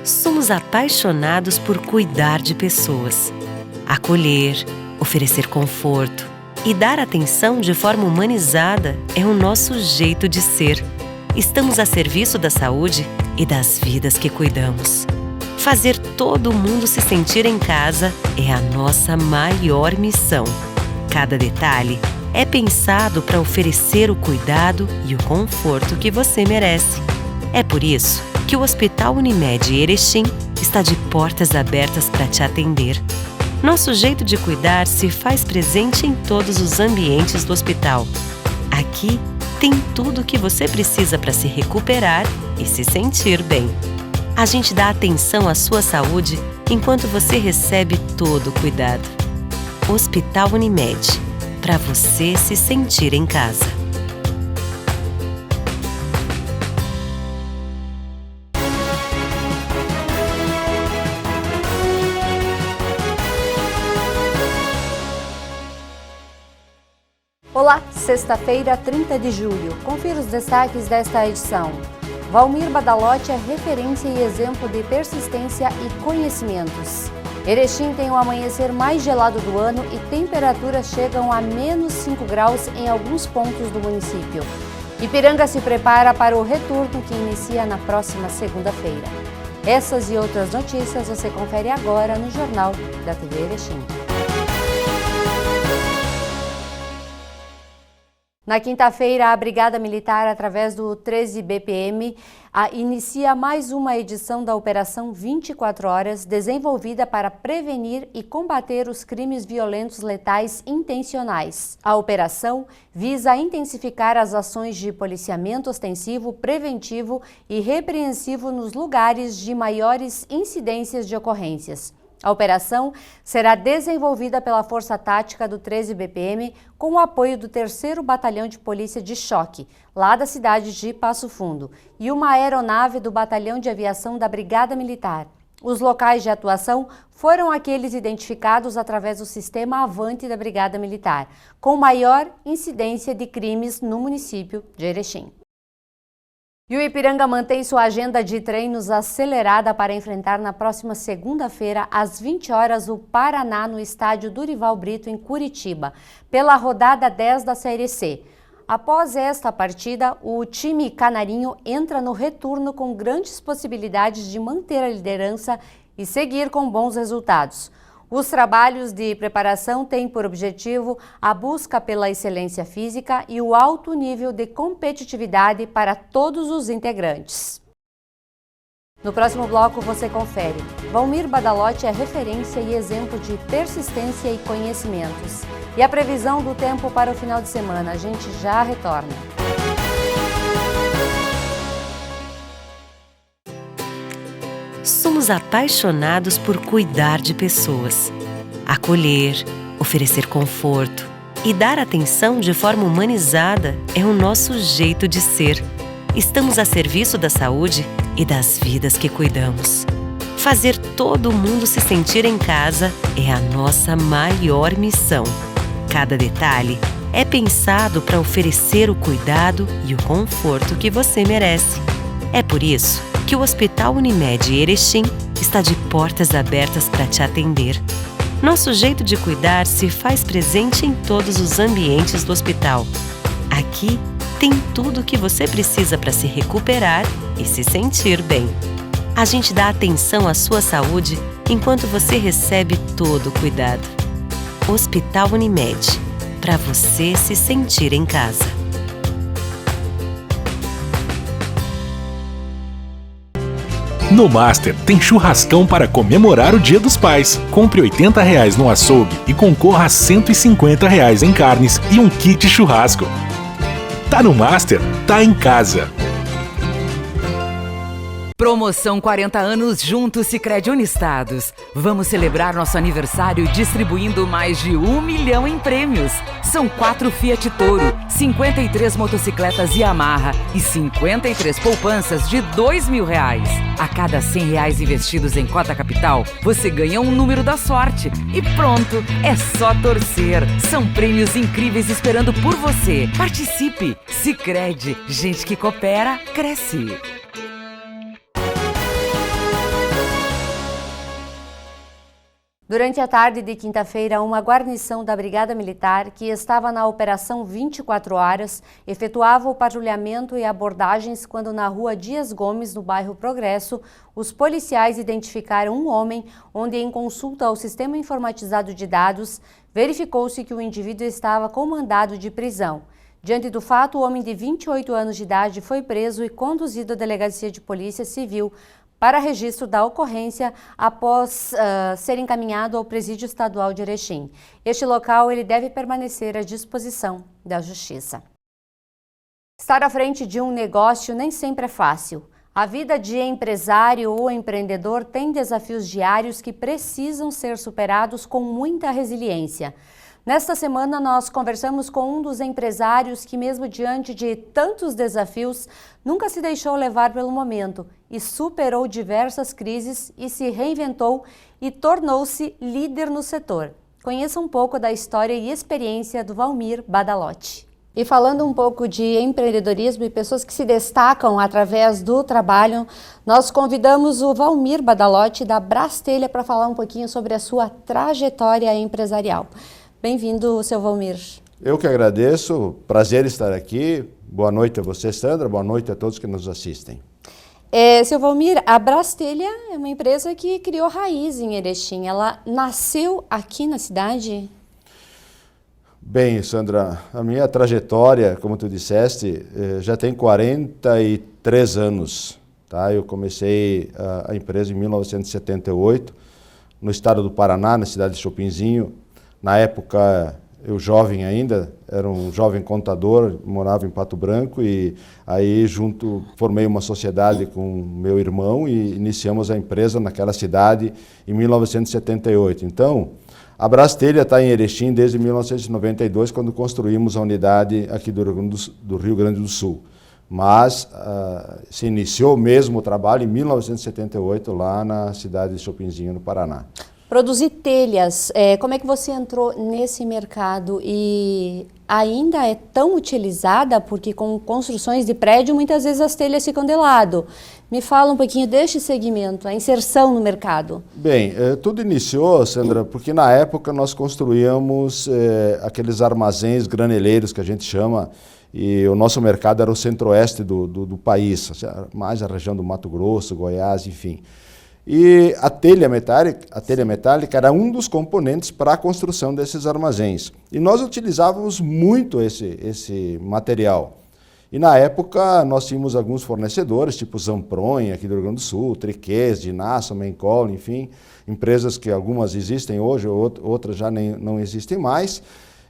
Somos apaixonados por cuidar de pessoas. Acolher, oferecer conforto e dar atenção de forma humanizada é o nosso jeito de ser. Estamos a serviço da saúde e das vidas que cuidamos. Fazer todo mundo se sentir em casa é a nossa maior missão. Cada detalhe é pensado para oferecer o cuidado e o conforto que você merece. É por isso que o Hospital Unimed Erechim está de portas abertas para te atender. Nosso jeito de cuidar se faz presente em todos os ambientes do hospital. Aqui tem tudo o que você precisa para se recuperar e se sentir bem. A gente dá atenção à sua saúde enquanto você recebe todo o cuidado. Hospital Unimed, para você se sentir em casa. Olá, sexta-feira, 30 de julho. Confira os destaques desta edição. Valmir Badalotti é referência e exemplo de persistência e conhecimentos. Erechim tem o amanhecer mais gelado do ano e temperaturas chegam a menos 5 graus em alguns pontos do município. Ipiranga se prepara para o retorno que inicia na próxima segunda-feira. Essas e outras notícias você confere agora no Jornal da TV Erechim. Na quinta-feira, a Brigada Militar, através do 13 BPM, inicia mais uma edição da Operação 24 Horas, desenvolvida para prevenir e combater os crimes violentos letais intencionais. A operação visa intensificar as ações de policiamento ostensivo, preventivo e repreensivo nos lugares de maiores incidências de ocorrências. A operação será desenvolvida pela Força Tática do 13 BPM com o apoio do 3º Batalhão de Polícia de Choque, lá da cidade de Passo Fundo, e uma aeronave do Batalhão de Aviação da Brigada Militar. Os locais de atuação foram aqueles identificados através do sistema Avante da Brigada Militar, com maior incidência de crimes no município de Erechim. E o Ipiranga mantém sua agenda de treinos acelerada para enfrentar na próxima segunda-feira, às 20 horas, o Paraná no estádio Durival Brito, em Curitiba, pela rodada 10 da Série C. Após esta partida, o time canarinho entra no retorno com grandes possibilidades de manter a liderança e seguir com bons resultados. Os trabalhos de preparação têm por objetivo a busca pela excelência física e o alto nível de competitividade para todos os integrantes. No próximo bloco você confere. Valmir Badalotti é referência e exemplo de persistência e conhecimentos. E a previsão do tempo para o final de semana. A gente já retorna. Somos apaixonados por cuidar de pessoas. Acolher, oferecer conforto e dar atenção de forma humanizada é o nosso jeito de ser. Estamos a serviço da saúde e das vidas que cuidamos. Fazer todo mundo se sentir em casa é a nossa maior missão. Cada detalhe é pensado para oferecer o cuidado e o conforto que você merece. É por isso que o Hospital Unimed Erechim está de portas abertas para te atender. Nosso jeito de cuidar se faz presente em todos os ambientes do hospital. Aqui tem tudo o que você precisa para se recuperar e se sentir bem. A gente dá atenção à sua saúde enquanto você recebe todo o cuidado. Hospital Unimed, para você se sentir em casa. No Master tem churrascão para comemorar o Dia dos Pais. Compre R$80 no açougue e concorra a R$150 em carnes e um kit churrasco. Tá no Master, tá em casa. Promoção 40 anos juntos Sicredi Unistados. Vamos celebrar nosso aniversário distribuindo mais de 1 milhão em prêmios. São 4 Fiat Toro, 53 motocicletas Yamaha e 53 poupanças de R$2.000. A cada R$100 investidos em cota capital, você ganha um número da sorte. E pronto, é só torcer. São prêmios incríveis esperando por você. Participe! Sicredi, gente que coopera, cresce. Durante a tarde de quinta-feira, uma guarnição da Brigada Militar, que estava na Operação 24 Horas, efetuava o patrulhamento e abordagens quando na rua Dias Gomes, no bairro Progresso, os policiais identificaram um homem onde, em consulta ao sistema informatizado de dados, verificou-se que o indivíduo estava com mandado de prisão. Diante do fato, o homem de 28 anos de idade foi preso e conduzido à Delegacia de Polícia Civil para registro da ocorrência após ser encaminhado ao Presídio Estadual de Erechim. Este local ele deve permanecer à disposição da Justiça. Estar à frente de um negócio nem sempre é fácil. A vida de empresário ou empreendedor tem desafios diários que precisam ser superados com muita resiliência. Nesta semana, nós conversamos com um dos empresários que, mesmo diante de tantos desafios, nunca se deixou levar pelo momento e superou diversas crises e se reinventou e tornou-se líder no setor. Conheça um pouco da história e experiência do Valmir Badalotti. E falando um pouco de empreendedorismo e pessoas que se destacam através do trabalho, nós convidamos o Valmir Badalotti da Brastelha para falar um pouquinho sobre a sua trajetória empresarial. Bem-vindo, seu Valmir. Eu que agradeço, prazer estar aqui. Boa noite a você, Sandra, boa noite a todos que nos assistem. Seu Valmir, a Brastelha é uma empresa que criou raiz em Erechim. Ela nasceu aqui na cidade? Bem, Sandra, a minha trajetória, como tu disseste, já tem 43 anos. Tá? Eu comecei a empresa em 1978, no estado do Paraná, na cidade de Chopinzinho. Na época, eu jovem ainda, era um jovem contador, morava em Pato Branco e aí formei uma sociedade com meu irmão e iniciamos a empresa naquela cidade em 1978. Então, a Brastelha está em Erechim desde 1992, quando construímos a unidade aqui do Rio Grande do Sul. Mas se iniciou mesmo o trabalho em 1978 lá na cidade de Chopinzinho, no Paraná. Produzir telhas, como é que você entrou nesse mercado e ainda é tão utilizada? Porque com construções de prédio, muitas vezes as telhas ficam de lado. Me fala um pouquinho deste segmento, a inserção no mercado. Bem, tudo iniciou, Sandra, porque na época nós construíamos aqueles armazéns graneleiros que a gente chama, e o nosso mercado era o centro-oeste do país, mais a região do Mato Grosso, Goiás, enfim. E a telha metálica era um dos componentes para a construção desses armazéns. E nós utilizávamos muito esse material. E na época nós tínhamos alguns fornecedores, tipo Zampronha, aqui do Rio Grande do Sul, Triquês, Dinasso, Mencol, enfim, empresas que algumas existem hoje, outras já não existem mais.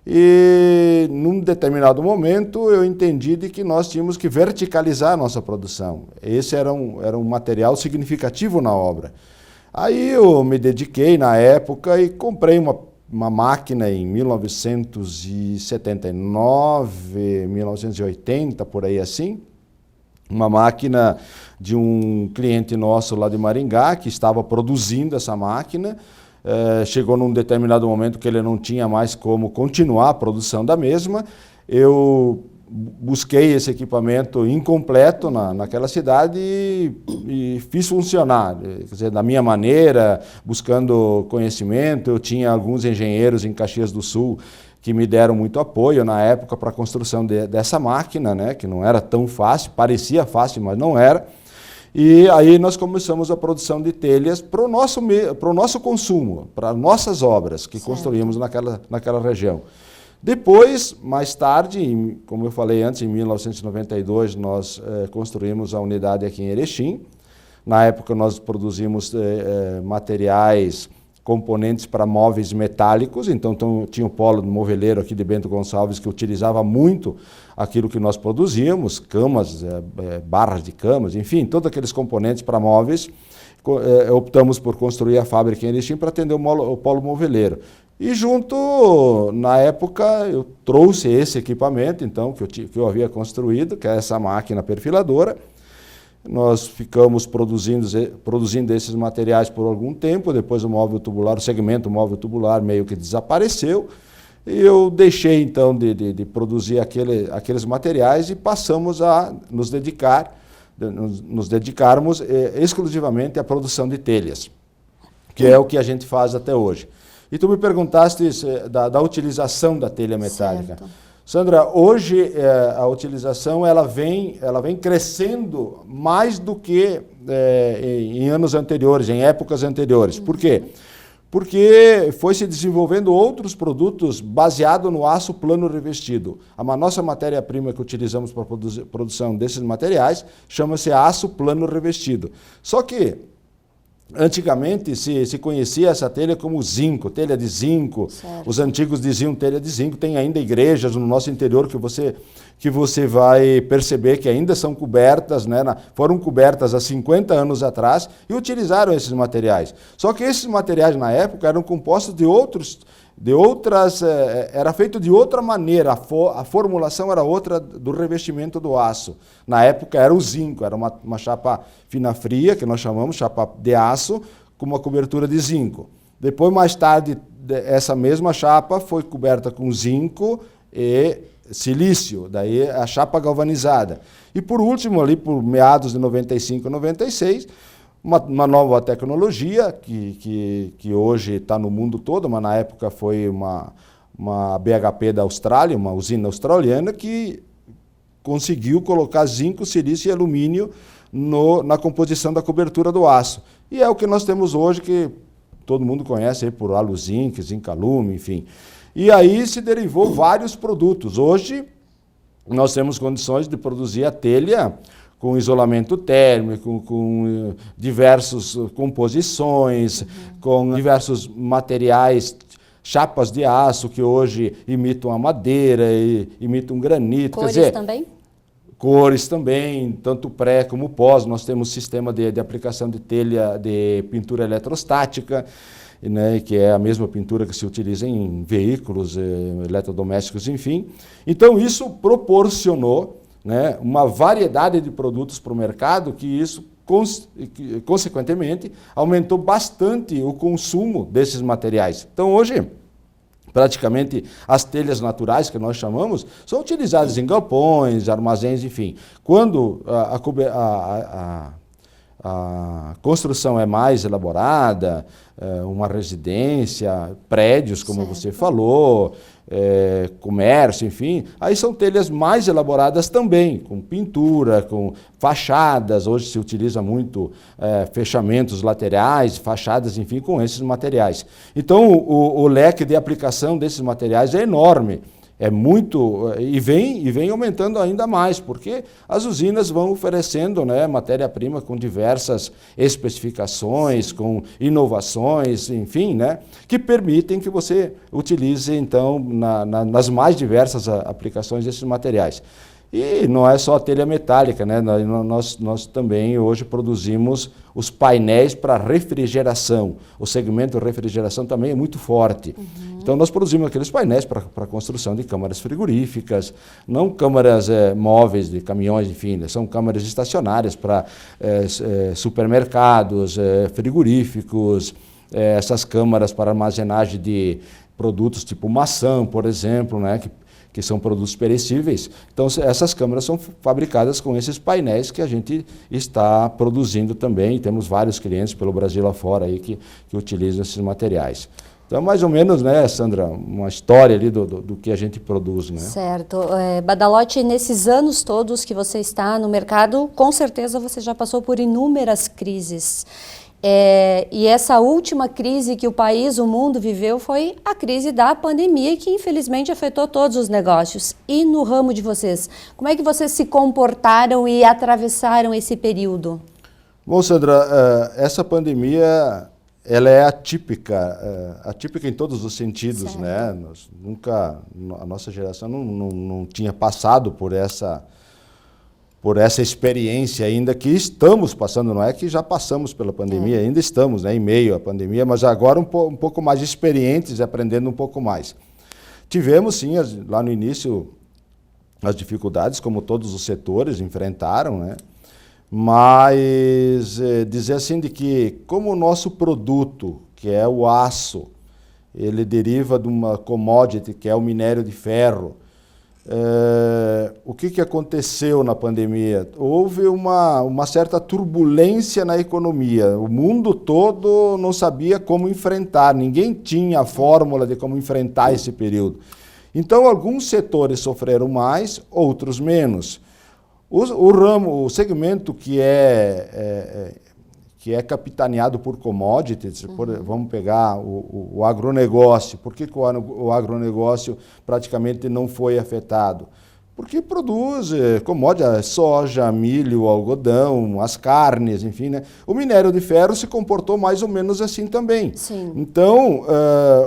E num determinado momento eu entendi de que nós tínhamos que verticalizar a nossa produção. Esse era um material significativo na obra. Aí eu me dediquei na época e comprei uma máquina em 1979, 1980, por aí assim. Uma máquina de um cliente nosso lá de Maringá, que estava produzindo essa máquina. Chegou num determinado momento que ele não tinha mais como continuar a produção da mesma. Eu busquei esse equipamento incompleto naquela cidade e fiz funcionar, quer dizer, da minha maneira, buscando conhecimento. Eu tinha alguns engenheiros em Caxias do Sul que me deram muito apoio na época para a construção dessa máquina, né, que não era tão fácil, parecia fácil, mas não era. E aí nós começamos a produção de telhas para o nosso consumo, para nossas obras que construímos naquela região. Depois, mais tarde, como eu falei antes, em 1992, nós construímos a unidade aqui em Erechim. Na época nós produzimos materiais, componentes para móveis metálicos, então tinha o polo moveleiro aqui de Bento Gonçalves que utilizava muito aquilo que nós produzíamos, camas, barras de camas, enfim, todos aqueles componentes para móveis. Optamos por construir a fábrica em Erechim para atender o polo moveleiro. E junto, na época, eu trouxe esse equipamento, então, que eu havia construído, que é essa máquina perfiladora. Nós ficamos produzindo esses materiais por algum tempo, depois o segmento móvel tubular meio que desapareceu, e eu deixei então de produzir aqueles materiais e passamos a nos dedicarmos exclusivamente à produção de telhas, que é o que a gente faz até hoje. E tu me perguntaste da utilização da telha metálica. Certo. Sandra, hoje a utilização ela vem crescendo mais do que em anos anteriores, em épocas anteriores. Por quê? Porque foi se desenvolvendo outros produtos baseados no aço plano revestido. A nossa matéria-prima que utilizamos para a produção desses materiais chama-se aço plano revestido. Só que antigamente se conhecia essa telha como zinco, telha de zinco. Certo. Os antigos diziam telha de zinco. Tem ainda igrejas no nosso interior que você vai perceber que ainda são cobertas, né, foram cobertas há 50 anos atrás e utilizaram esses materiais. Só que esses materiais na época eram compostos era feito de outra maneira, a formulação era outra do revestimento do aço. Na época era o zinco, era uma chapa fina fria, que nós chamamos chapa de aço, com uma cobertura de zinco. Depois, mais tarde, essa mesma chapa foi coberta com zinco e silício, daí a chapa galvanizada. E por último, ali por meados de 95 e 96, uma nova tecnologia que hoje está no mundo todo, mas na época foi uma BHP da Austrália, uma usina australiana, que conseguiu colocar zinco, silício e alumínio na composição da cobertura do aço. E é o que nós temos hoje, que todo mundo conhece aí por Aluzinc, Zincalume, enfim. E aí se derivou vários produtos. Hoje nós temos condições de produzir a telha com isolamento térmico, com diversas composições, com diversos materiais, chapas de aço que hoje imitam a madeira, imitam granito. Cores quer dizer, também? Cores também, tanto pré como pós. Nós temos sistema de aplicação de telha de pintura eletrostática, né, que é a mesma pintura que se utiliza em veículos, eletrodomésticos, enfim. Então isso proporcionou, né, uma variedade de produtos para o mercado, que isso, consequentemente, aumentou bastante o consumo desses materiais. Então, hoje, praticamente, as telhas naturais, que nós chamamos, são utilizadas em galpões, armazéns, enfim. Quando a construção é mais elaborada, uma residência, prédios, como certo. você falou, comércio, enfim, aí são telhas mais elaboradas também, com pintura, com fachadas. Hoje se utiliza muito fechamentos laterais, fachadas, enfim, com esses materiais. Então o leque de aplicação desses materiais é enorme. É muito, e vem aumentando ainda mais, porque as usinas vão oferecendo, né, matéria-prima com diversas especificações, com inovações, enfim, né, que permitem que você utilize, então, nas mais diversas aplicações desses materiais. E não é só a telha metálica, né? Nós também hoje produzimos os painéis para refrigeração. O segmento de refrigeração também é muito forte. Então nós produzimos aqueles painéis para a construção de câmaras frigoríficas, não câmaras móveis de caminhões, enfim, né? São câmaras estacionárias para supermercados, frigoríficos, essas câmaras para armazenagem de produtos tipo maçã, por exemplo, né? Que são produtos perecíveis. Então, essas câmaras são fabricadas com esses painéis que a gente está produzindo também. Temos vários clientes pelo Brasil afora aí que utilizam esses materiais. Então, mais ou menos, né, Sandra, uma história ali do que a gente produz, né? Certo. Badalotti, nesses anos todos que você está no mercado, com certeza você já passou por inúmeras crises. E essa última crise que o país, o mundo viveu foi a crise da pandemia, que infelizmente afetou todos os negócios. E no ramo de vocês, como é que vocês se comportaram e atravessaram esse período? Bom, Sandra, essa pandemia, ela é atípica em todos os sentidos, certo, né? A nossa geração não tinha passado por essa experiência ainda que estamos passando. Não é que já passamos pela pandemia, ainda estamos, né, em meio à pandemia, mas agora um pouco mais experientes, aprendendo um pouco mais. Tivemos, sim, lá no início, as dificuldades, como todos os setores enfrentaram, né? Mas dizer assim de que, como o nosso produto, que é o aço, ele deriva de uma commodity, que é o minério de ferro, o que aconteceu na pandemia? Houve uma certa turbulência na economia. O mundo todo não sabia como enfrentar, ninguém tinha a fórmula de como enfrentar esse período. Então, alguns setores sofreram mais, outros menos. O segmento que é capitaneado por commodities, vamos pegar o agronegócio. Por que o agronegócio praticamente não foi afetado? Porque produz commodities, soja, milho, algodão, as carnes, enfim, né? O minério de ferro se comportou mais ou menos assim também. Sim. Então,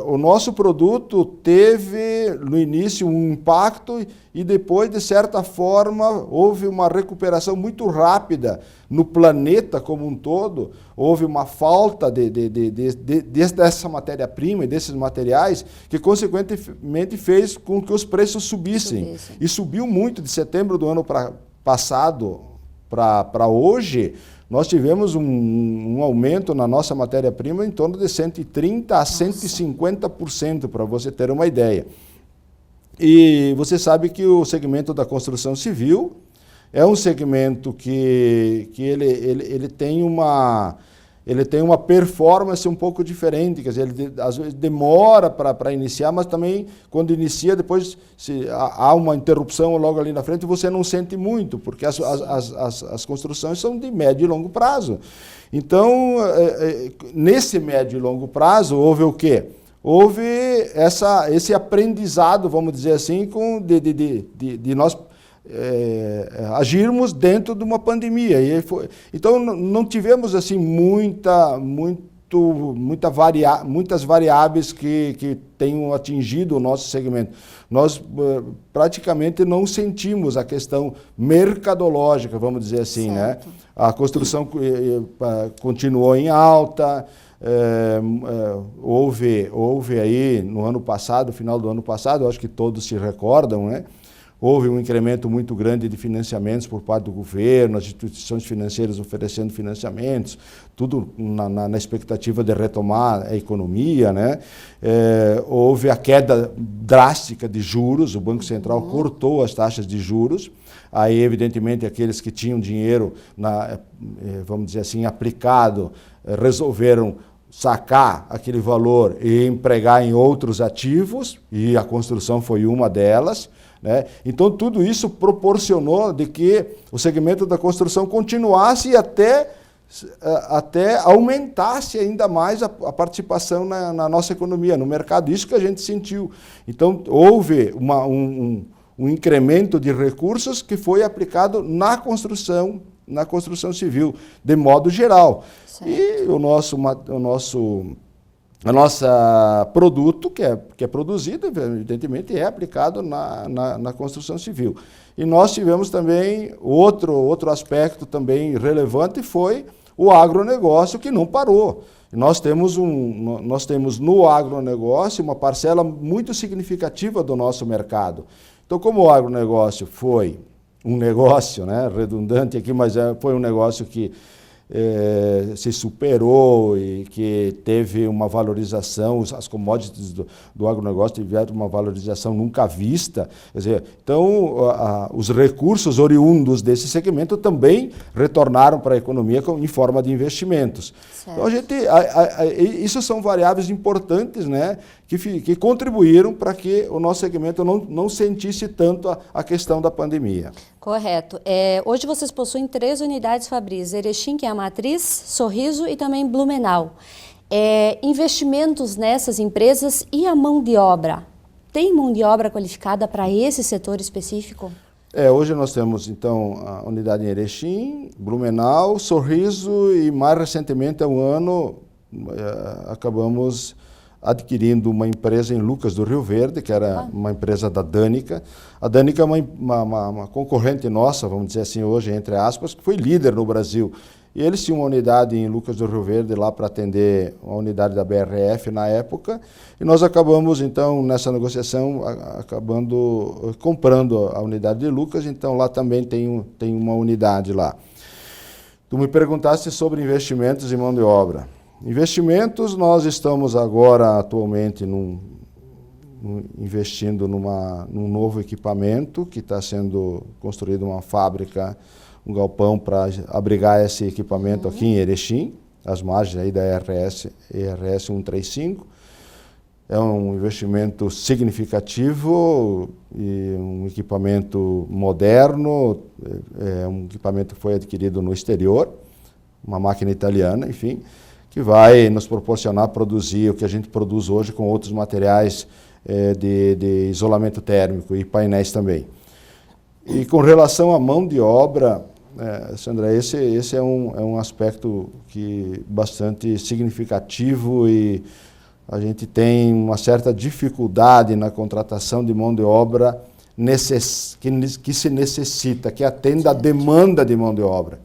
o nosso produto teve no início um impacto e depois, de certa forma, houve uma recuperação muito rápida no planeta como um todo. Houve uma falta dessa matéria-prima e desses materiais que, consequentemente, fez com que os preços subissem. E subiu muito de setembro do ano passado para hoje. Nós tivemos um aumento na nossa matéria-prima em torno de 130% a 150%, para você ter uma ideia. E você sabe que o segmento da construção civil é um segmento que ele tem uma performance um pouco diferente, quer dizer, ele às vezes demora para iniciar, mas também quando inicia, depois há uma interrupção logo ali na frente e você não sente muito, porque as construções são de médio e longo prazo. Então, nesse médio e longo prazo, houve o quê? Houve esse aprendizado, vamos dizer assim, de nós agirmos dentro de uma pandemia. Então, não tivemos assim muitas variáveis que tenham atingido o nosso segmento. Nós praticamente não sentimos a questão mercadológica, vamos dizer assim, né? A construção continuou em alta. Houve aí no ano passado, final do ano passado, acho que todos se recordam, né? Houve um incremento muito grande de financiamentos por parte do governo, as instituições financeiras oferecendo financiamentos, tudo na expectativa de retomar a economia, né? Houve a queda drástica de juros, o Banco Central cortou as taxas de juros. Aí, evidentemente, aqueles que tinham dinheiro, vamos dizer assim, aplicado, resolveram sacar aquele valor e empregar em outros ativos, e a construção foi uma delas, né? Então, tudo isso proporcionou de que o segmento da construção continuasse e até aumentasse ainda mais a participação na nossa economia, no mercado. Isso que a gente sentiu. Então, houve um incremento de recursos que foi aplicado na construção civil, de modo geral. Certo. E o nosso produto, que é produzido, evidentemente, é aplicado na construção civil. E nós tivemos também outro aspecto também relevante, foi o agronegócio, que não parou. Nós temos no agronegócio uma parcela muito significativa do nosso mercado. Então, como o agronegócio foi um negócio, né, redundante aqui, mas foi um negócio que se superou e que teve uma valorização, as commodities do agronegócio tiveram uma valorização nunca vista. Quer dizer, então, os recursos oriundos desse segmento também retornaram para a economia em forma de investimentos. Certo. Então, isso são variáveis importantes, né, que contribuíram para que o nosso segmento não sentisse tanto a questão da pandemia. Correto. Hoje vocês possuem 3 unidades Fabris, Erechim, que é a matriz, Sorriso e também Blumenau. Investimentos nessas empresas e a mão de obra? Tem mão de obra qualificada para esse setor específico? Hoje nós temos, então, a unidade em Erechim, Blumenau, Sorriso e, mais recentemente, há um ano, acabamos adquirindo uma empresa em Lucas do Rio Verde, que era uma empresa da Dânica. A Dânica é uma concorrente nossa, vamos dizer assim hoje, entre aspas, que foi líder no Brasil. E eles tinham uma unidade em Lucas do Rio Verde lá para atender a unidade da BRF na época, e nós acabamos, então, nessa negociação, comprando a unidade de Lucas, então lá também tem uma unidade lá. Tu me perguntaste sobre investimentos e mão de obra. Investimentos, nós estamos agora atualmente investindo num novo equipamento, que está sendo construída uma fábrica, um galpão para abrigar esse equipamento aqui em Erechim, as margens aí da ERS 135. É um investimento significativo e um equipamento moderno, é um equipamento que foi adquirido no exterior, uma máquina italiana, enfim, que vai nos proporcionar produzir o que a gente produz hoje com outros materiais de isolamento térmico e painéis também. E com relação à mão de obra, Sandra, esse é um aspecto bastante significativo e a gente tem uma certa dificuldade na contratação de mão de obra que se necessita, que atenda à demanda de mão de obra.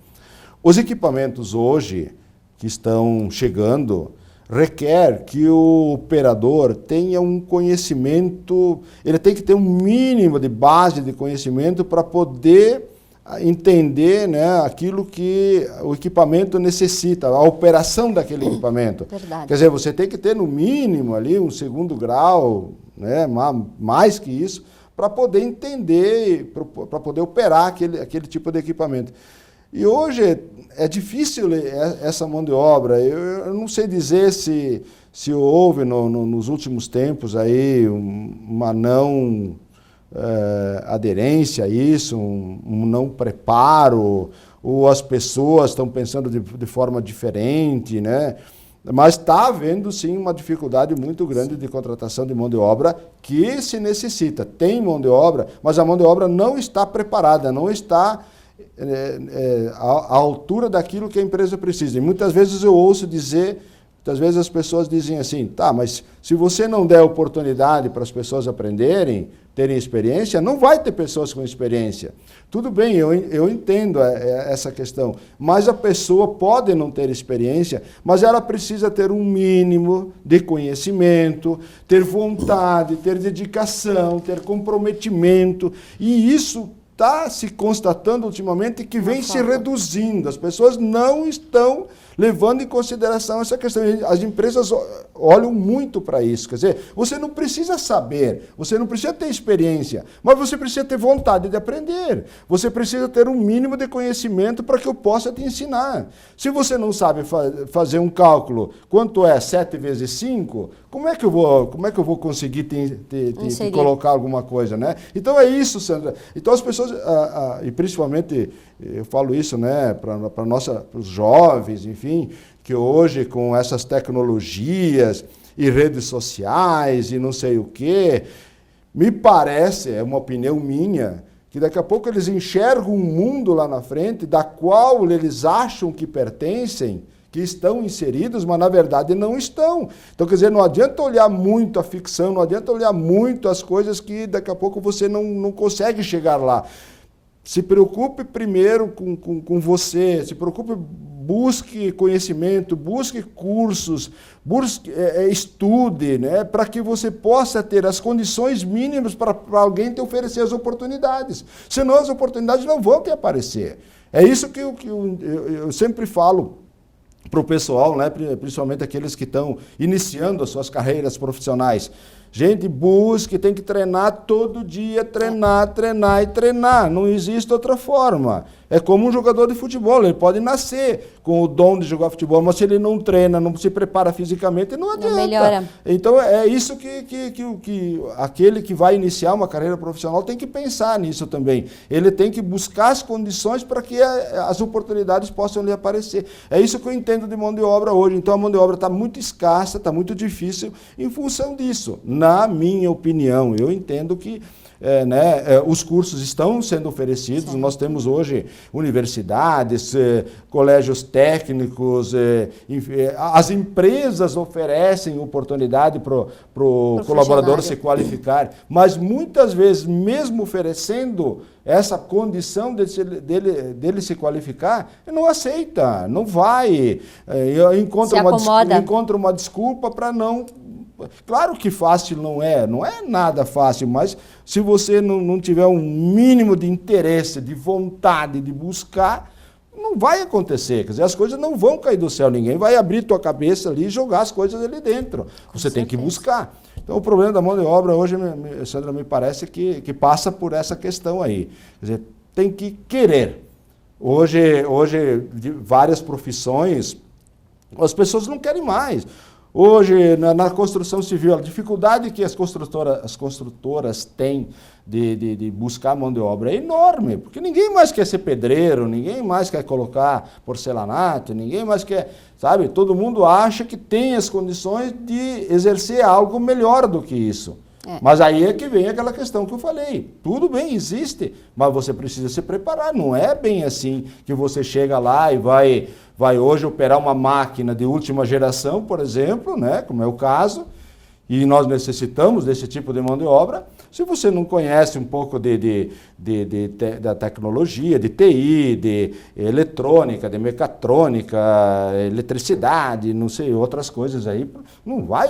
Os equipamentos hoje que estão chegando requer que o operador tenha um conhecimento, ele tem que ter um mínimo de base de conhecimento para poder entender, né, aquilo que o equipamento necessita, a operação daquele equipamento. Verdade. Quer dizer, você tem que ter no mínimo ali um segundo grau, né, mais que isso, para poder entender, para poder operar aquele tipo de equipamento. E hoje é difícil essa mão de obra. Eu não sei dizer se houve nos últimos tempos aí uma não aderência a isso, um não preparo, ou as pessoas estão pensando de forma diferente, né? Mas está havendo sim uma dificuldade muito grande de contratação de mão de obra que se necessita. Tem mão de obra, mas a mão de obra não está preparada, não está à altura daquilo que a empresa precisa. E muitas vezes eu ouço dizer, muitas vezes as pessoas dizem assim, tá, mas se você não der oportunidade para as pessoas aprenderem, terem experiência, não vai ter pessoas com experiência. Tudo bem, eu entendo essa questão, mas a pessoa pode não ter experiência, mas ela precisa ter um mínimo de conhecimento, ter vontade, ter dedicação, ter comprometimento, e isso está se constatando ultimamente que vem se reduzindo. As pessoas não estão levando em consideração essa questão. As empresas olham muito para isso. Quer dizer, você não precisa saber, você não precisa ter experiência, mas você precisa ter vontade de aprender. Você precisa ter um mínimo de conhecimento para que eu possa te ensinar. Se você não sabe fazer um cálculo, quanto é 7 vezes 5, como é que eu vou conseguir te colocar alguma coisa, né? Então é isso, Sandra. Então as pessoas, e principalmente, eu falo isso, né, para os jovens, enfim, que hoje com essas tecnologias e redes sociais e não sei o quê, me parece, é uma opinião minha, que daqui a pouco eles enxergam um mundo lá na frente da qual eles acham que pertencem, que estão inseridos, mas na verdade não estão. Então, quer dizer, não adianta olhar muito a ficção, não adianta olhar muito as coisas que daqui a pouco você não consegue chegar lá. Se preocupe primeiro com você, se preocupe, busque conhecimento, busque cursos, estude, né, para que você possa ter as condições mínimas para alguém te oferecer as oportunidades. Senão as oportunidades não vão te aparecer. É isso que eu sempre falo para o pessoal, né, principalmente aqueles que estão iniciando as suas carreiras profissionais. Gente, busque, tem que treinar todo dia, treinar e treinar. Não existe outra forma. É como um jogador de futebol, ele pode nascer com o dom de jogar futebol, mas se ele não treina, não se prepara fisicamente, não adianta. Não melhora. Então é isso que aquele que vai iniciar uma carreira profissional tem que pensar nisso também. Ele tem que buscar as condições para que as oportunidades possam lhe aparecer. É isso que eu entendo de mão de obra hoje. Então a mão de obra está muito escassa, está muito difícil em função disso. Na minha opinião, eu entendo que os cursos estão sendo oferecidos. Sim. Nós temos hoje universidades, colégios técnicos, as empresas oferecem oportunidade para o colaborador se qualificar, mas muitas vezes, mesmo oferecendo essa condição dele se qualificar, ele não aceita, não vai, encontra uma desculpa para não. Claro que fácil não é nada fácil, mas se você não tiver um mínimo de interesse, de vontade de buscar, não vai acontecer. Quer dizer, as coisas não vão cair do céu, ninguém vai abrir tua cabeça ali e jogar as coisas ali dentro. Você tem que buscar. Então, o problema da mão de obra hoje, Sandra, me parece que passa por essa questão aí. Quer dizer, tem que querer. Hoje de várias profissões, as pessoas não querem mais. Hoje, na construção civil, a dificuldade que as construtoras têm de buscar mão de obra é enorme, porque ninguém mais quer ser pedreiro, ninguém mais quer colocar porcelanato, ninguém mais quer, sabe? Todo mundo acha que tem as condições de exercer algo melhor do que isso. Mas aí é que vem aquela questão que eu falei. Tudo bem, existe, mas você precisa se preparar. Não é bem assim que você chega lá e vai hoje operar uma máquina de última geração, por exemplo, né, como é o caso, e nós necessitamos desse tipo de mão de obra. Se você não conhece um pouco da tecnologia, de TI, de eletrônica, de mecatrônica, eletricidade, não sei, outras coisas aí, não vai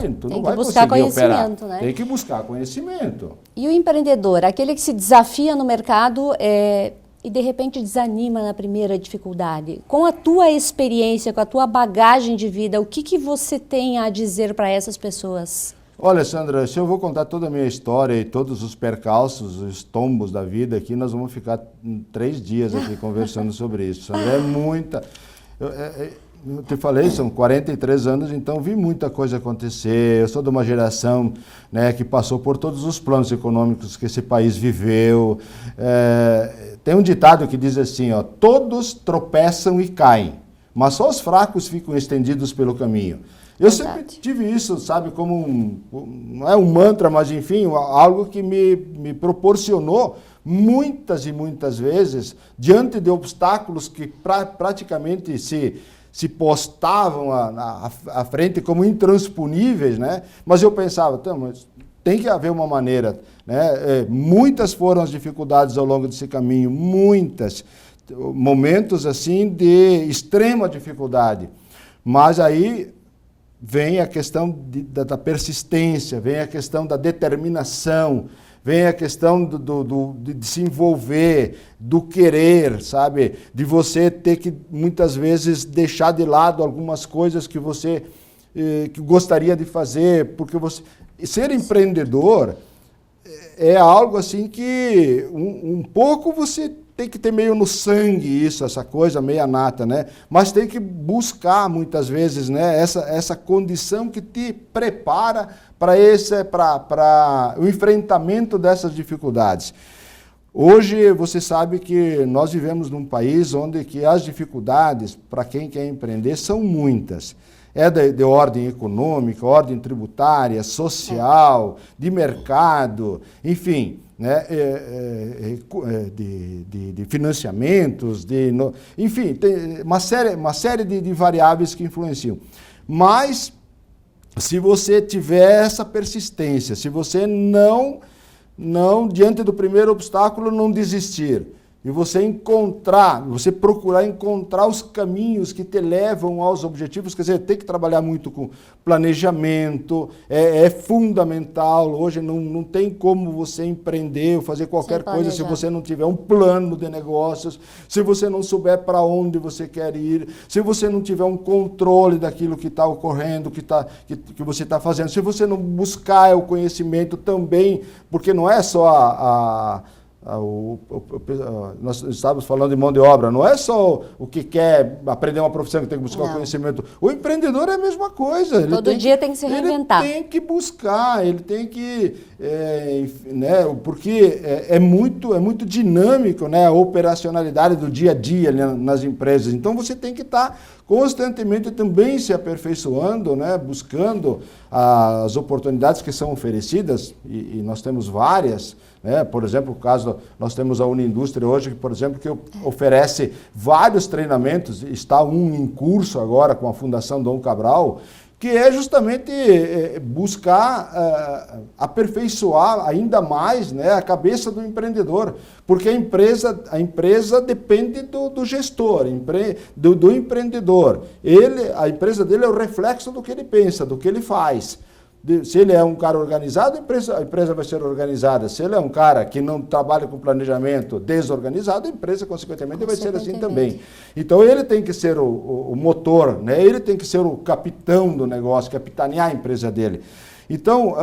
conseguir operar. Né? Tem que buscar conhecimento. E o empreendedor, aquele que se desafia no mercado e de repente desanima na primeira dificuldade. Com a tua experiência, com a tua bagagem de vida, o que você tem a dizer para essas pessoas? Olha, Sandra, se eu vou contar toda a minha história e todos os percalços, os tombos da vida aqui, nós vamos ficar 3 dias aqui conversando sobre isso. Sandra, é muita... Eu te falei, são 43 anos, então vi muita coisa acontecer. Eu sou de uma geração, né, que passou por todos os planos econômicos que esse país viveu. Tem um ditado que diz assim, ó, todos tropeçam e caem, mas só os fracos ficam estendidos pelo caminho. Eu sempre tive isso, sabe, como não é um mantra, mas enfim, algo que me proporcionou muitas e muitas vezes, diante de obstáculos que praticamente se postavam à frente como intransponíveis, né? Mas eu pensava, mas tem que haver uma maneira, né? Muitas foram as dificuldades ao longo desse caminho, muitas, momentos assim de extrema dificuldade, mas aí vem a questão da persistência, vem a questão da determinação, vem a questão de se envolver, do querer, sabe? De você ter que, muitas vezes, deixar de lado algumas coisas que você que gostaria de fazer, porque ser empreendedor é algo assim que um pouco você tem que ter meio no sangue isso, essa coisa meia nata, né? Mas tem que buscar muitas vezes, né, essa condição que te prepara para o enfrentamento dessas dificuldades. Hoje você sabe que nós vivemos num país onde que as dificuldades para quem quer empreender são muitas. É de ordem econômica, ordem tributária, social, de mercado, enfim, né, de financiamentos, enfim, tem uma série de variáveis que influenciam. Mas, se você tiver essa persistência, se você não diante do primeiro obstáculo, não desistir, e você procurar encontrar os caminhos que te levam aos objetivos, quer dizer, tem que trabalhar muito com planejamento, é fundamental. Hoje não tem como você empreender ou fazer qualquer coisa se você não tiver um plano de negócios, se você não souber para onde você quer ir, se você não tiver um controle daquilo que está ocorrendo, que você está fazendo, se você não buscar o conhecimento também, porque não é só nós estávamos falando de mão de obra, não é só o que quer aprender uma profissão que tem que buscar o conhecimento. O empreendedor é a mesma coisa. Todo dia tem que se reinventar. Ele tem que buscar, ele tem que... né, porque é muito dinâmico, né, a operacionalidade do dia a dia, né, nas empresas. Então você tem que estar constantemente também se aperfeiçoando, né, buscando as oportunidades que são oferecidas, e nós temos várias, né? Por exemplo, nós temos a Uniindústria hoje, por exemplo, que oferece vários treinamentos, está um em curso agora com a Fundação Dom Cabral, que é justamente buscar aperfeiçoar ainda mais, né, a cabeça do empreendedor, porque a empresa depende do gestor, do empreendedor. A empresa dele é o reflexo do que ele pensa, do que ele faz. Se ele é um cara organizado, a empresa vai ser organizada. Se ele é um cara que não trabalha com planejamento desorganizado, a empresa, consequentemente, vai ser assim também. Então, ele tem que ser o motor, né? Ele tem que ser o capitão do negócio, capitanear a empresa dele. Então,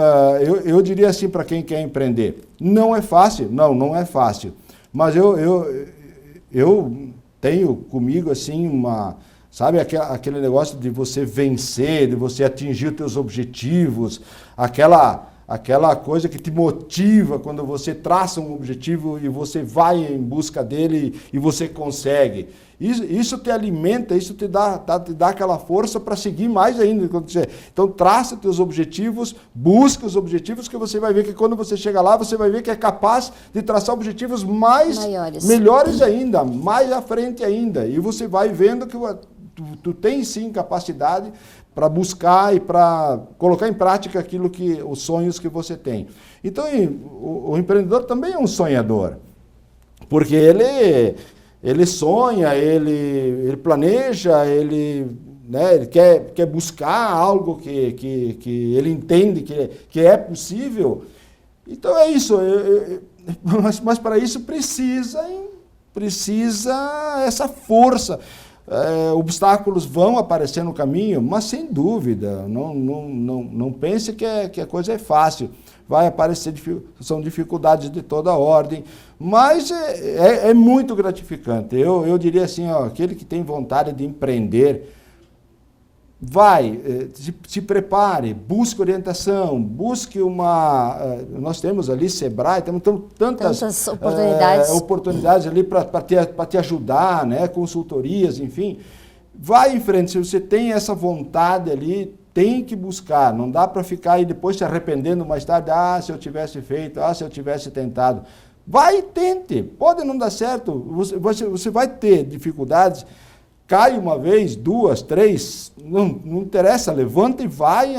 eu diria assim para quem quer empreender, não é fácil, não é fácil, mas eu tenho comigo assim sabe aquele negócio de você vencer, de você atingir os teus objetivos, aquela coisa que te motiva quando você traça um objetivo e você vai em busca dele e você consegue. Isso te alimenta, isso te dá aquela força para seguir mais ainda. Então, traça os teus objetivos, busca os objetivos, que você vai ver que quando você chega lá, você vai ver que é capaz de traçar objetivos melhores ainda, mais à frente ainda. E você vai vendo que tu tem sim capacidade para buscar e para colocar em prática os sonhos que você tem. Então, o empreendedor também é um sonhador, porque ele sonha, ele planeja, né, ele quer buscar algo que ele entende que é possível. Então é isso, mas para isso precisa essa força. Obstáculos vão aparecer no caminho, mas sem dúvida, não pense que a coisa é fácil. Vai aparecer, são dificuldades de toda ordem, mas é muito gratificante. Eu diria assim, aquele que tem vontade de empreender, se prepare, busque orientação, busque nós temos ali Sebrae, temos tantas oportunidades ali para te ajudar, né, consultorias, enfim. Vai em frente, se você tem essa vontade ali, tem que buscar, não dá para ficar aí depois se arrependendo mais tarde, se eu tivesse feito, se eu tivesse tentado. Vai e tente, pode não dar certo, você vai ter dificuldades, cai uma vez, duas, três, não interessa, levanta e vai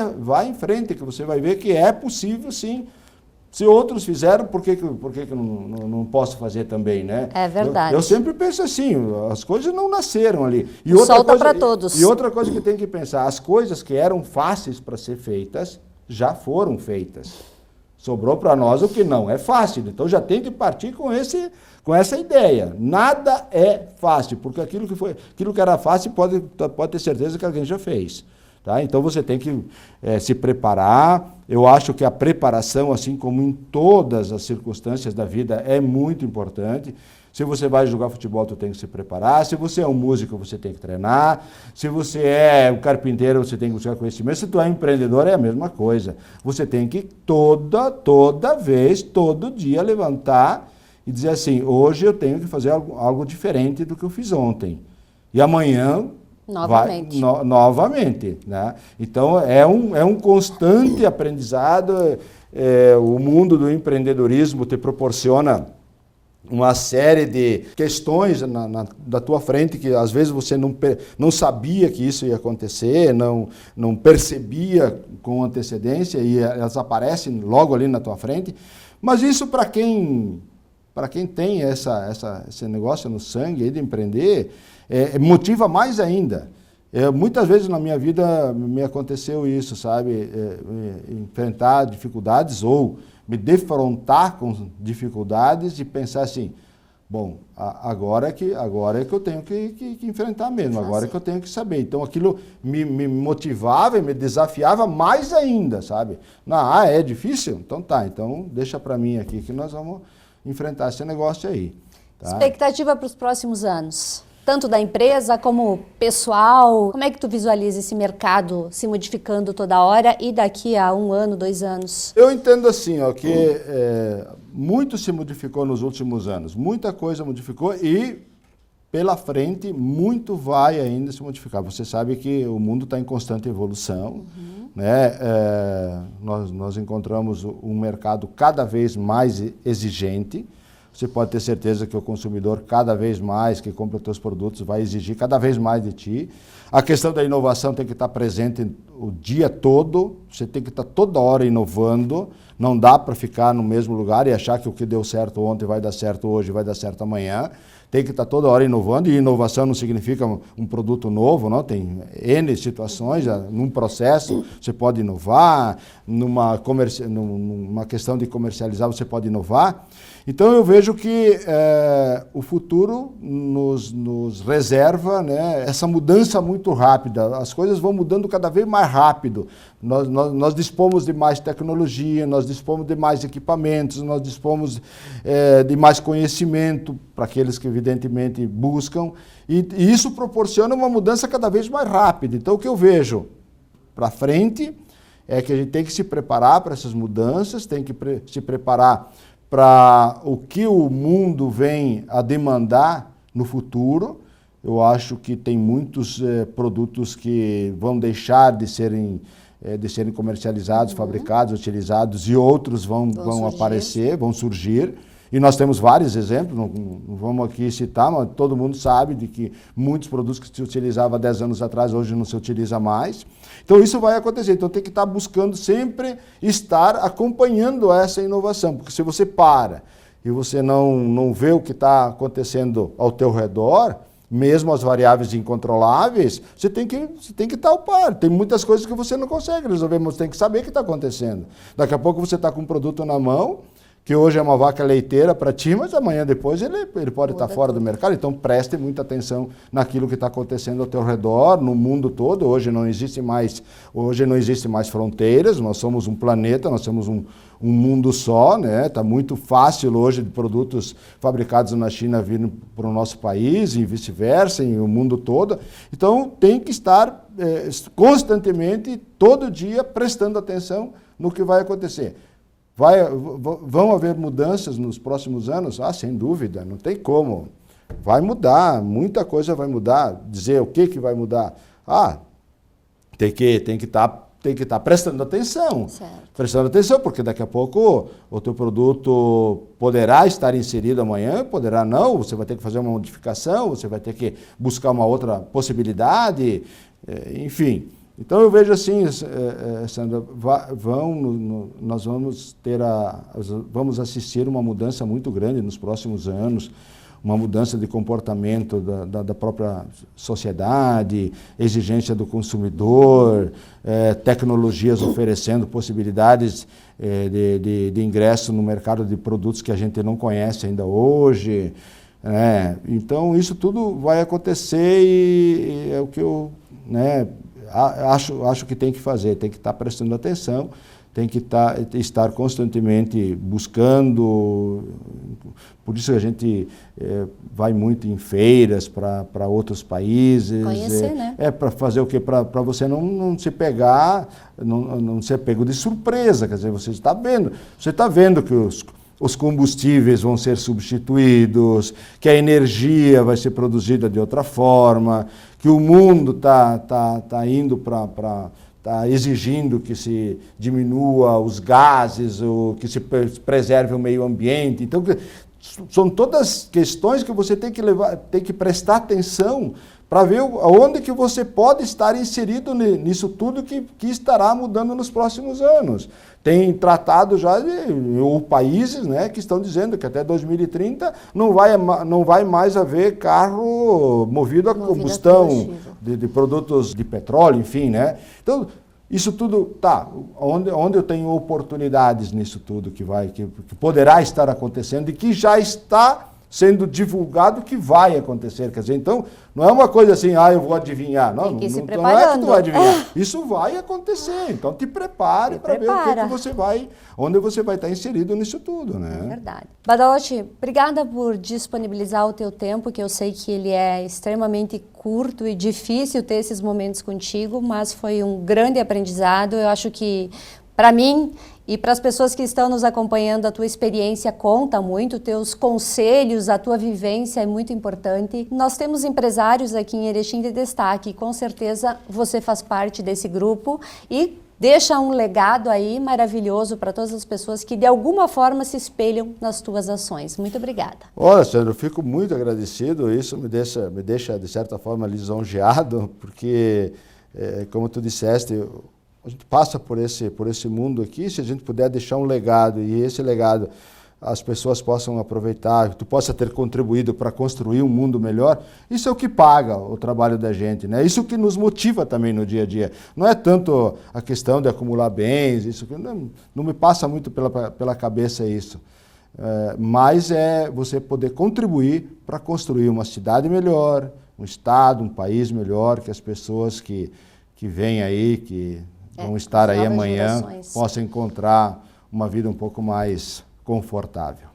em frente, que você vai ver que é possível sim. Se outros fizeram, por que não posso fazer também, né? É verdade. Eu sempre penso assim, as coisas não nasceram ali. Solta para todos. E outra coisa que tem que pensar, as coisas que eram fáceis para ser feitas, já foram feitas. Sobrou para nós o que não é fácil. Então já tem que partir com essa ideia. Nada é fácil, porque aquilo que era fácil pode ter certeza que alguém já fez. Tá? Então você tem que se preparar. Eu acho que a preparação, assim como em todas as circunstâncias da vida, é muito importante. Se você vai jogar futebol, tu tem que se preparar. Se você é um músico, você tem que treinar. Se você é um carpinteiro, você tem que buscar conhecimento. Se tu é empreendedor, é a mesma coisa. Você tem que toda vez, todo dia levantar e dizer assim, hoje eu tenho que fazer algo diferente do que eu fiz ontem. E amanhã novamente, né? Então, é um constante aprendizado. O mundo do empreendedorismo te proporciona uma série de questões da tua frente que às vezes você não sabia que isso ia acontecer, não percebia com antecedência e elas aparecem logo ali na tua frente. Mas isso para quem tem esse negócio no sangue aí de empreender, motiva mais ainda. Muitas vezes na minha vida me aconteceu isso, sabe? Enfrentar dificuldades ou me defrontar com dificuldades e pensar assim, bom, agora é que eu tenho que enfrentar mesmo, agora é que eu tenho que saber. Então aquilo me motivava e me desafiava mais ainda, sabe? É difícil? Então tá, então deixa para mim aqui que nós vamos enfrentar esse negócio aí. Tá? Expectativa para os próximos anos? Tanto da empresa como pessoal, como é que tu visualiza esse mercado se modificando toda hora e daqui a 1 ano, 2 anos? Eu entendo assim, que muito se modificou nos últimos anos, muita coisa modificou e pela frente muito vai ainda se modificar. Você sabe que o mundo está em constante evolução, né? Nós encontramos um mercado cada vez mais exigente. Você pode ter certeza que o consumidor, cada vez mais que compra os teus produtos, vai exigir cada vez mais de ti. A questão da inovação tem que estar presente o dia todo, você tem que estar toda hora inovando, não dá para ficar no mesmo lugar e achar que o que deu certo ontem vai dar certo hoje, vai dar certo amanhã. tem que estar toda hora inovando, e inovação não significa um produto novo, não, tem N situações, num processo você pode inovar, numa questão de comercializar você pode inovar. Então eu vejo que o futuro nos reserva, né, essa mudança muito rápida, as coisas vão mudando cada vez mais rápido, nós dispomos de mais tecnologia, nós dispomos de mais equipamentos, nós dispomos de mais conhecimento para aqueles que evidentemente buscam, e isso proporciona uma mudança cada vez mais rápida. Então o que eu vejo para frente é que a gente tem que se preparar para essas mudanças, tem que se preparar para o que o mundo vem a demandar no futuro. Eu acho que tem muitos produtos que vão deixar de serem comercializados, fabricados, utilizados, e outros vão aparecer, vão surgir. E nós temos vários exemplos, não vamos aqui citar, mas todo mundo sabe de que muitos produtos que se utilizavam 10 anos atrás, hoje não se utiliza mais. Então isso vai acontecer, então tem que estar buscando sempre estar acompanhando essa inovação, porque se você para e você não vê o que está acontecendo ao teu redor, mesmo as variáveis incontroláveis, você tem que estar ao par. Tem muitas coisas que você não consegue resolver, mas você tem que saber o que está acontecendo. Daqui a pouco você está com um produto na mão, que hoje é uma vaca leiteira para ti, mas amanhã depois ele pode estar fora do mercado. Então preste muita atenção naquilo que está acontecendo ao teu redor, no mundo todo. Hoje não existe mais fronteiras, nós somos um planeta, nós somos um mundo só, né? Está muito fácil hoje de produtos fabricados na China virem para o nosso país e vice-versa, e o mundo todo. Então tem que estar constantemente, todo dia, prestando atenção no que vai acontecer. Vão haver mudanças nos próximos anos? Sem dúvida, não tem como. Vai mudar, muita coisa vai mudar. Dizer o que vai mudar? Tem que estar prestando atenção. Certo. Prestando atenção, porque daqui a pouco o teu produto poderá estar inserido amanhã, poderá não, você vai ter que fazer uma modificação, você vai ter que buscar uma outra possibilidade, enfim. Então eu vejo assim, Sandra, nós vamos assistir uma mudança muito grande nos próximos anos, uma mudança de comportamento da própria sociedade, exigência do consumidor, tecnologias oferecendo possibilidades de ingresso no mercado de produtos que a gente não conhece ainda hoje. Então isso tudo vai acontecer e é o que eu acho que tem que fazer, tem que estar prestando atenção, tem que estar constantemente buscando. Por isso a gente vai muito em feiras para outros países. Conhecer, né? Para fazer o quê? Para você não se pegar, não ser pego de surpresa. Quer dizer, você está vendo que os combustíveis vão ser substituídos, que a energia vai ser produzida de outra forma, que o mundo está indo está exigindo que se diminua os gases, que se preserve o meio ambiente. Então, são todas questões que você tem que prestar atenção para ver onde que você pode estar inserido nisso tudo que estará mudando nos próximos anos. Tem tratado já ou países, né, que estão dizendo que até 2030 não vai mais haver carro movido a combustão de produtos de petróleo, enfim, né? Então, isso tudo, onde eu tenho oportunidades nisso tudo que poderá estar acontecendo e que já está sendo divulgado que vai acontecer. Quer dizer, então, não é uma coisa assim, eu vou adivinhar. Não é que tu vai adivinhar. Isso vai acontecer. Então, te prepare para ver onde você vai estar inserido nisso tudo, né? É verdade. Badalotti, obrigada por disponibilizar o teu tempo, que eu sei que ele é extremamente curto e difícil ter esses momentos contigo, mas foi um grande aprendizado. Eu acho que, para mim, e para as pessoas que estão nos acompanhando, a tua experiência conta muito, teus conselhos, a tua vivência é muito importante. Nós temos empresários aqui em Erechim de destaque, com certeza você faz parte desse grupo e deixa um legado aí maravilhoso para todas as pessoas que de alguma forma se espelham nas tuas ações. Muito obrigada. Olha, Sandra, eu fico muito agradecido, isso me deixa de certa forma lisonjeado, porque, como tu disseste, a gente passa por esse mundo aqui, se a gente puder deixar um legado, e esse legado as pessoas possam aproveitar, tu possa ter contribuído para construir um mundo melhor, isso é o que paga o trabalho da gente, né? Isso que nos motiva também no dia a dia. Não é tanto a questão de acumular bens, isso que não me passa muito pela cabeça isso. Mas é você poder contribuir para construir uma cidade melhor, um estado, um país melhor, que as pessoas que vêm aí, que vão estar aí amanhã, possam encontrar uma vida um pouco mais confortável.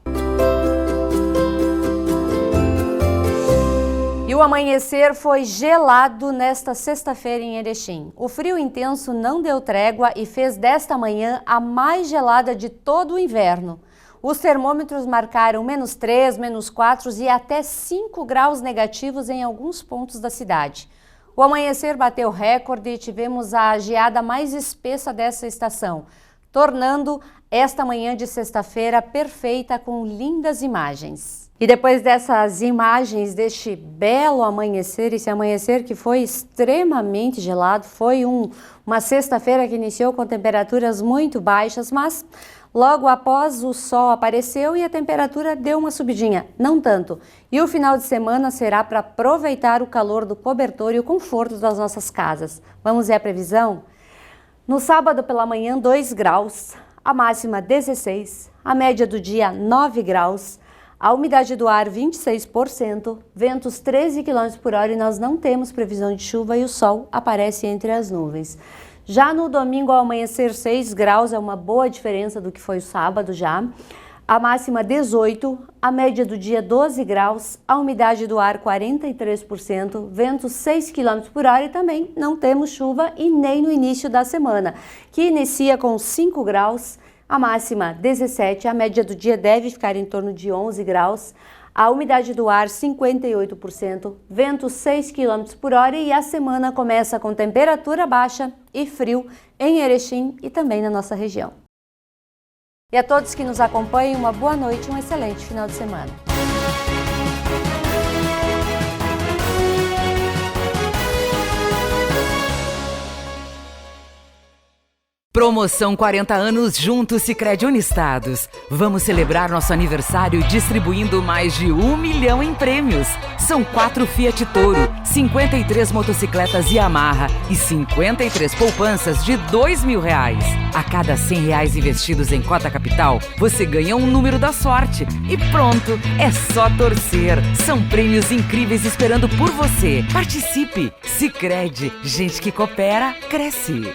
E o amanhecer foi gelado nesta sexta-feira em Erechim. O frio intenso não deu trégua e fez desta manhã a mais gelada de todo o inverno. Os termômetros marcaram -3, -4 e até 5 graus negativos em alguns pontos da cidade. O amanhecer bateu recorde e tivemos a geada mais espessa dessa estação, tornando esta manhã de sexta-feira perfeita com lindas imagens. E depois dessas imagens deste belo amanhecer, esse amanhecer que foi extremamente gelado, foi uma sexta-feira que iniciou com temperaturas muito baixas, mas logo após o sol apareceu e a temperatura deu uma subidinha, não tanto. E o final de semana será para aproveitar o calor do cobertor e o conforto das nossas casas. Vamos ver a previsão? No sábado pela manhã, 2 graus, a máxima 16, a média do dia 9 graus, a umidade do ar 26%, ventos 13 km por hora e nós não temos previsão de chuva e o sol aparece entre as nuvens. Já no domingo ao amanhecer 6 graus, é uma boa diferença do que foi o sábado já. A máxima 18, a média do dia 12 graus, a umidade do ar 43%, ventos 6 km por hora e também não temos chuva e nem no início da semana, que inicia com 5 graus, a máxima 17, a média do dia deve ficar em torno de 11 graus, a umidade do ar 58%, ventos 6 km por hora e a semana começa com temperatura baixa e frio em Erechim e também na nossa região. E a todos que nos acompanham, uma boa noite e um excelente final de semana. Promoção 40 anos junto Sicredi Unistados. Vamos celebrar nosso aniversário distribuindo mais de 1 milhão em prêmios. São 4 Fiat Toro, 53 motocicletas Yamaha e 53 poupanças de R$2.000. A cada R$100 investidos em cota capital, você ganha um número da sorte. E pronto, é só torcer. São prêmios incríveis esperando por você. Participe! Sicredi, gente que coopera, cresce.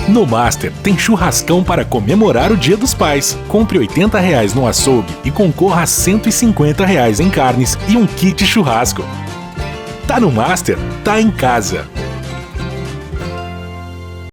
No Master tem churrascão para comemorar o Dia dos Pais. Compre R$80 no açougue e concorra a R$150 em carnes e um kit churrasco. Tá no Master, tá em casa.